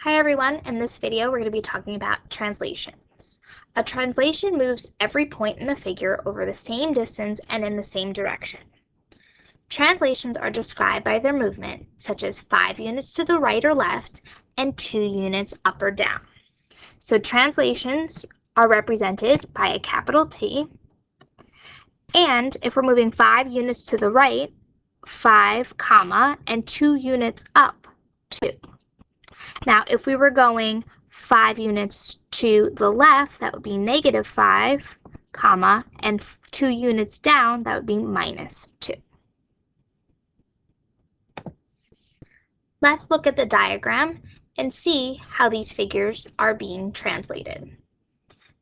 Hi everyone, in this video we're going to be talking about translations. A translation moves every point in a figure over the same distance and in the same direction. Translations are described by their movement, such as 5 units to the right or left and 2 units up or down. So translations are represented by a capital T, and if we're moving 5 units to the right, 5, comma, and 2 units up, 2. Now, if we were going 5 units to the left, that would be -5, comma, and 2 units down, that would be -2. Let's look at the diagram and see how these figures are being translated.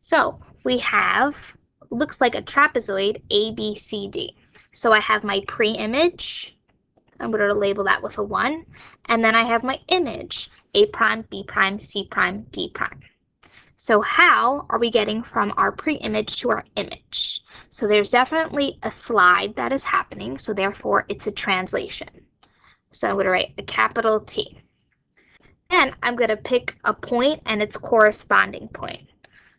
So we have, looks like a trapezoid, ABCD. So I have my pre-image, I'm going to label that with a 1, and then I have my image, A prime, B prime, C prime, D prime. So how are we getting from our pre-image to our image? So there's definitely a slide that is happening, so therefore it's a translation. So I'm going to write a capital T. Then I'm going to pick a point and its corresponding point.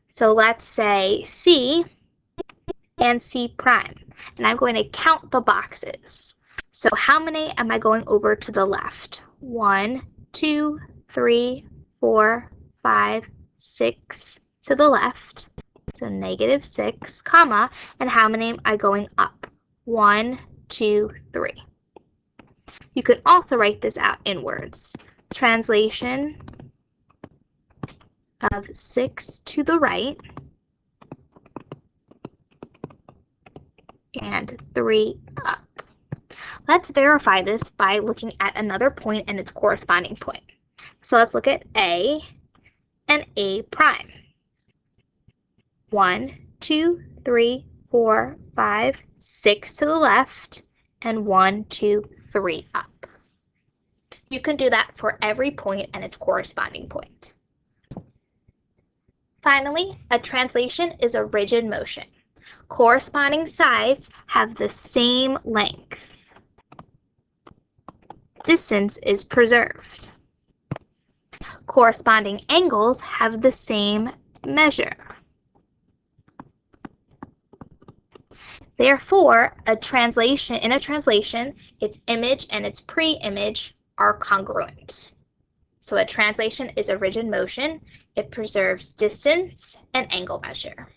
So let's say C and C prime, and I'm going to count the boxes. So how many am I going over to the left? 1, 2, 3, 4, 5, 6 to the left. So -6, comma, and how many am I going up? 1, 2, 3. You could also write this out in words. Translation of 6 to the right and 3 up. Let's verify this by looking at another point and its corresponding point. So let's look at A and A prime. 1, 2, 3, 4, 5, 6 to the left, and 1, 2, 3 up. You can do that for every point and its corresponding point. Finally, a translation is a rigid motion. Corresponding sides have the same length. Distance is preserved. Corresponding angles have the same measure. Therefore, in a translation, its image and its pre-image are congruent. So a translation is a rigid motion. It preserves distance and angle measure.